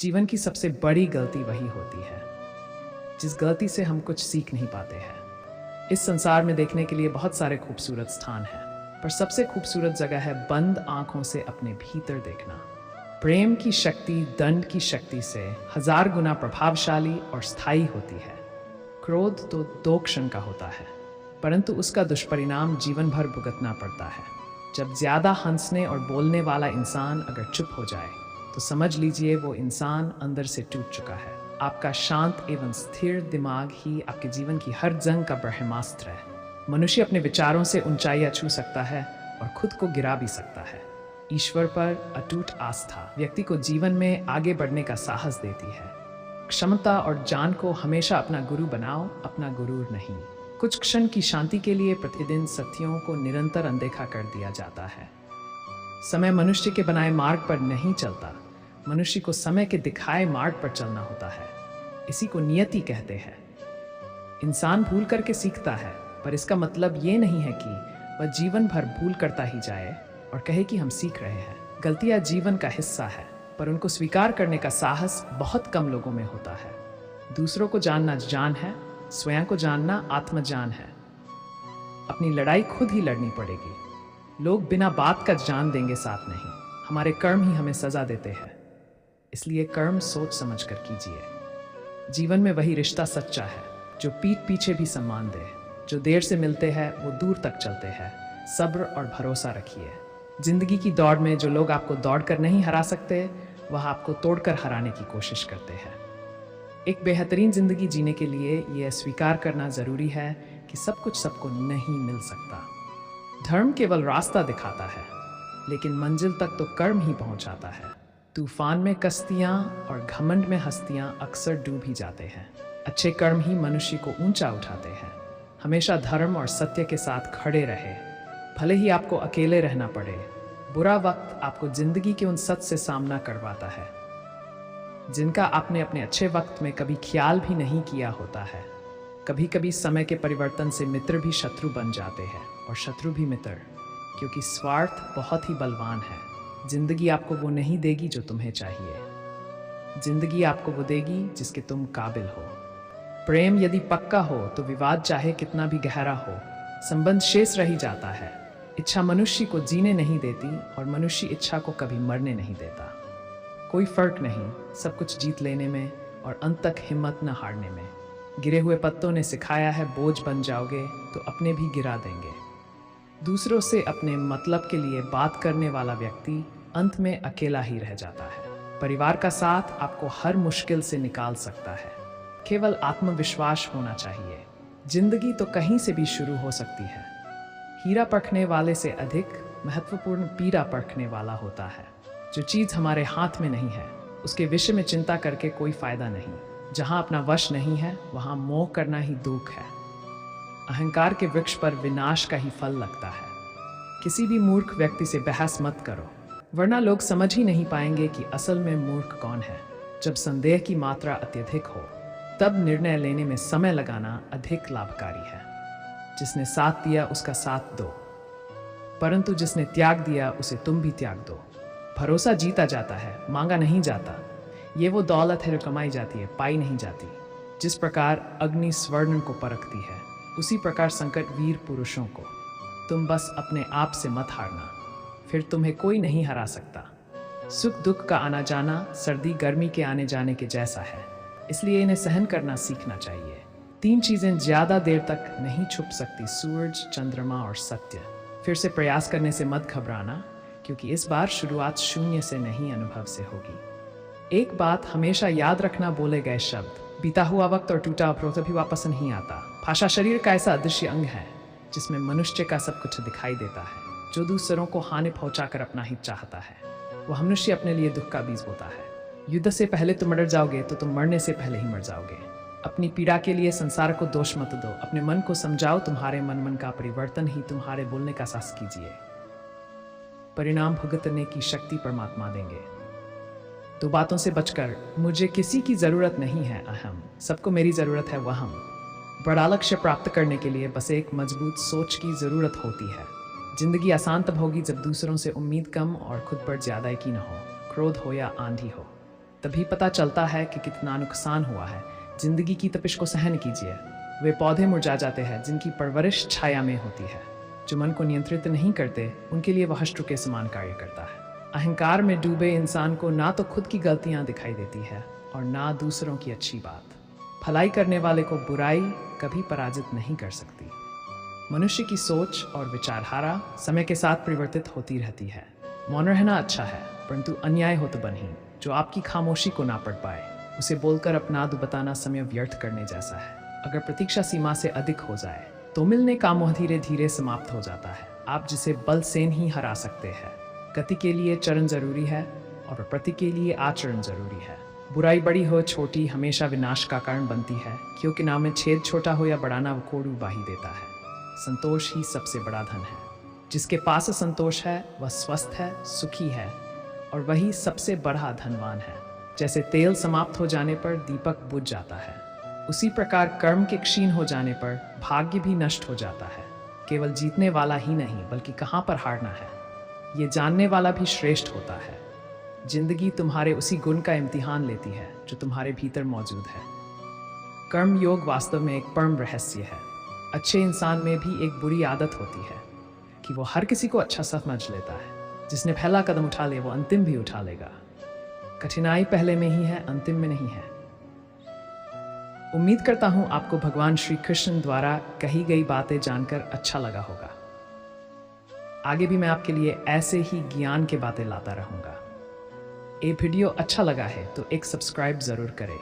जीवन की सबसे बड़ी गलती वही होती है जिस गलती से हम कुछ सीख नहीं पाते हैं। इस संसार में देखने के लिए बहुत सारे खूबसूरत स्थान हैं, पर सबसे खूबसूरत जगह है बंद आंखों से अपने भीतर देखना। प्रेम की शक्ति दंड की शक्ति से 1000 गुना प्रभावशाली और स्थायी होती है। क्रोध तो 2 क्षण का होता है, परंतु उसका दुष्परिणाम जीवन भर भुगतना पड़ता है। जब ज्यादा हंसने और बोलने वाला इंसान अगर चुप हो जाए तो समझ लीजिए वो इंसान अंदर से टूट चुका है। आपका शांत एवं स्थिर दिमाग ही आपके जीवन की हर जंग का ब्रह्मास्त्र है। मनुष्य अपने विचारों से ऊंचाइयां छू सकता है और खुद को गिरा भी सकता है। ईश्वर पर अटूट आस्था व्यक्ति को जीवन में आगे बढ़ने का साहस देती है। क्षमता और ज्ञान को हमेशा अपना गुरु बनाओ, अपना गुरूर नहीं। कुछ क्षण की शांति के लिए प्रतिदिन सत्यों को निरंतर अनदेखा कर दिया जाता है। समय मनुष्य के बनाए मार्ग पर नहीं चलता, मनुष्य को समय के दिखाए मार्ग पर चलना होता है। इसी को नियति कहते हैं। इंसान भूल करके सीखता है, पर इसका मतलब ये नहीं है कि वह जीवन भर भूल करता ही जाए और कहे कि हम सीख रहे हैं। गलतियां जीवन का हिस्सा है, पर उनको स्वीकार करने का साहस बहुत कम लोगों में होता है। दूसरों को जानना ज्ञान है, स्वयं को जानना आत्मज्ञान है। अपनी लड़ाई खुद ही लड़नी पड़ेगी। लोग बिना बात का जान देंगे, साथ नहीं। हमारे कर्म ही हमें सजा देते हैं, इसलिए कर्म सोच समझ कर कीजिए। जीवन में वही रिश्ता सच्चा है जो पीठ पीछे भी सम्मान दे। जो देर से मिलते हैं वो दूर तक चलते हैं। सब्र और भरोसा रखिए। जिंदगी की दौड़ में जो लोग आपको दौड़ कर नहीं हरा सकते, वह आपको तोड़कर हराने की कोशिश करते हैं। एक बेहतरीन जिंदगी जीने के लिए यह स्वीकार करना जरूरी है कि सब कुछ सबको नहीं मिल सकता। धर्म केवल रास्ता दिखाता है, लेकिन मंजिल तक तो कर्म ही पहुंचाता है। तूफान में कश्तियां और घमंड में हस्तियां अक्सर डूब ही जाते हैं। अच्छे कर्म ही मनुष्य को ऊंचा उठाते हैं। हमेशा धर्म और सत्य के साथ खड़े रहे, भले ही आपको अकेले रहना पड़े। बुरा वक्त आपको जिंदगी के उन सच से सामना करवाता है जिनका आपने अपने अच्छे वक्त में कभी ख्याल भी नहीं किया होता है। कभी कभी समय के परिवर्तन से मित्र भी शत्रु बन जाते हैं और शत्रु भी मित्र, क्योंकि स्वार्थ बहुत ही बलवान है। जिंदगी आपको वो नहीं देगी जो तुम्हें चाहिए, जिंदगी आपको वो देगी जिसके तुम काबिल हो। प्रेम यदि पक्का हो तो विवाद चाहे कितना भी गहरा हो, संबंध शेष रह ही जाता है। इच्छा मनुष्य को जीने नहीं देती और मनुष्य इच्छा को कभी मरने नहीं देता। कोई फर्क नहीं सब कुछ जीत लेने में और अंत तक हिम्मत न हारने में। गिरे हुए पत्तों ने सिखाया है बोझ बन जाओगे तो अपने भी गिरा देंगे। दूसरों से अपने मतलब के लिए बात करने वाला व्यक्ति अंत में अकेला ही रह जाता है। परिवार का साथ आपको हर मुश्किल से निकाल सकता है, केवल आत्मविश्वास होना चाहिए। जिंदगी तो कहीं से भी शुरू हो सकती है। हीरा परखने वाले से अधिक महत्वपूर्ण पीरा परखने वाला होता है। जो चीज़ हमारे हाथ में नहीं है उसके विषय में चिंता करके कोई फायदा नहीं। जहाँ अपना वश नहीं है वहाँ मोह करना ही दुख है। अहंकार के वृक्ष पर विनाश का ही फल लगता है। किसी भी मूर्ख व्यक्ति से बहस मत करो, वरना लोग समझ ही नहीं पाएंगे कि असल में मूर्ख कौन है। जब संदेह की मात्रा अत्यधिक हो तब निर्णय लेने में समय लगाना अधिक लाभकारी है। जिसने साथ दिया उसका साथ दो, परंतु जिसने त्याग दिया उसे तुम भी त्याग दो। भरोसा जीता जाता है, मांगा नहीं जाता। ये वो दौलत है जो कमाई जाती है, पाई नहीं जाती। जिस प्रकार अग्नि स्वर्ण को परखती है, उसी प्रकार संकट वीर पुरुषों को। तुम बस अपने आप से मत हारना, फिर तुम्हें कोई नहीं हरा सकता। सुख दुख का आना जाना सर्दी गर्मी के आने जाने के जैसा है, इसलिए इन्हें सहन करना सीखना चाहिए। 3 चीजें ज्यादा देर तक नहीं छुप सकती, सूरज, चंद्रमा और सत्य। फिर से प्रयास करने से मत घबराना, क्योंकि इस बार शुरुआत शून्य से नहीं अनुभव से होगी। एक बात हमेशा याद रखना, बोले गए शब्द, बीता हुआ वक्त और टूटा अवरोध भी वापस नहीं आता। भाषा शरीर का ऐसा अदृश्य अंग है जिसमें मनुष्य का सब कुछ दिखाई देता है। जो दूसरों को हानि पहुंचाकर अपना हित चाहता है, वह मनुष्य अपने लिए दुख का बीज बोता है। युद्ध से पहले तुम मर जाओगे तो तुम मरने से पहले ही मर जाओगे। अपनी पीड़ा के लिए संसार को दोष मत दो, अपने मन को समझाओ। तुम्हारे मन का परिवर्तन ही तुम्हारे बोलने का साहस कीजिए। परिणाम भुगतने की शक्ति परमात्मा देंगे। 2 बातों से बचकर, मुझे किसी की जरूरत नहीं है अहम, सबको मेरी जरूरत है वहम। बड़ा लक्ष्य प्राप्त करने के लिए बस एक मजबूत सोच की जरूरत होती है। जिंदगी आसान तब होगी जब दूसरों से उम्मीद कम और खुद पर ज्यादा यकीन हो, क्रोध हो या आंधी हो। तभी पता चलता है कि कितना नुकसान हुआ है। जिंदगी की तपिश को सहन कीजिए। वे पौधे मुरझा जाते हैं जिनकी परवरिश छाया में होती है। जो मन को नियंत्रित नहीं करते उनके लिए वह शत्रु के समान कार्य करता है। अहंकार में डूबे इंसान को ना तो खुद की गलतियां दिखाई देती है और ना दूसरों की अच्छी बात। भलाई करने वाले को बुराई कभी पराजित नहीं कर सकती। मनुष्य की सोच और विचारधारा समय के साथ परिवर्तित होती रहती है। मौन रहना अच्छा है, परंतु अन्याय हो तो बनहीन। जो आपकी खामोशी को ना पढ़ पाए उसे बोलकर अपना दो बताना समय व्यर्थ करने जैसा है। अगर प्रतीक्षा सीमा से अधिक हो जाए तो मिलने का मोह धीरे धीरे समाप्त हो जाता है। आप जिसे बल से नहीं हरा सकते हैं। गति के लिए चरण जरूरी है और प्रति के लिए आचरण जरूरी है। बुराई बड़ी हो छोटी हमेशा विनाश का कारण बनती है, क्योंकि नाम में छेद छोटा हो या बड़ा ना वो कोड़ उबाही देता है। संतोष ही सबसे बड़ा धन है। जिसके पास संतोष है वह स्वस्थ है, सुखी है और वही सबसे बड़ा धनवान है। जैसे तेल समाप्त हो जाने पर दीपक बुझ जाता है, उसी प्रकार कर्म के क्षीण हो जाने पर भाग्य भी नष्ट हो जाता है। केवल जीतने वाला ही नहीं बल्कि कहाँ पर हारना है ये जानने वाला भी श्रेष्ठ होता है। जिंदगी तुम्हारे उसी गुण का इम्तिहान लेती है जो तुम्हारे भीतर मौजूद है। कर्म योग वास्तव में एक परम रहस्य है। अच्छे इंसान में भी एक बुरी आदत होती है कि वो हर किसी को अच्छा समझ लेता है। जिसने पहला कदम उठा ले वो अंतिम भी उठा लेगा। कठिनाई पहले में ही है, अंतिम में नहीं है। उम्मीद करता हूं आपको भगवान श्री कृष्ण द्वारा कही गई बातें जानकर अच्छा लगा होगा। आगे भी मैं आपके लिए ऐसे ही ज्ञान के बातें लाता रहूंगा। ये वीडियो अच्छा लगा है तो एक सब्सक्राइब जरूर करें।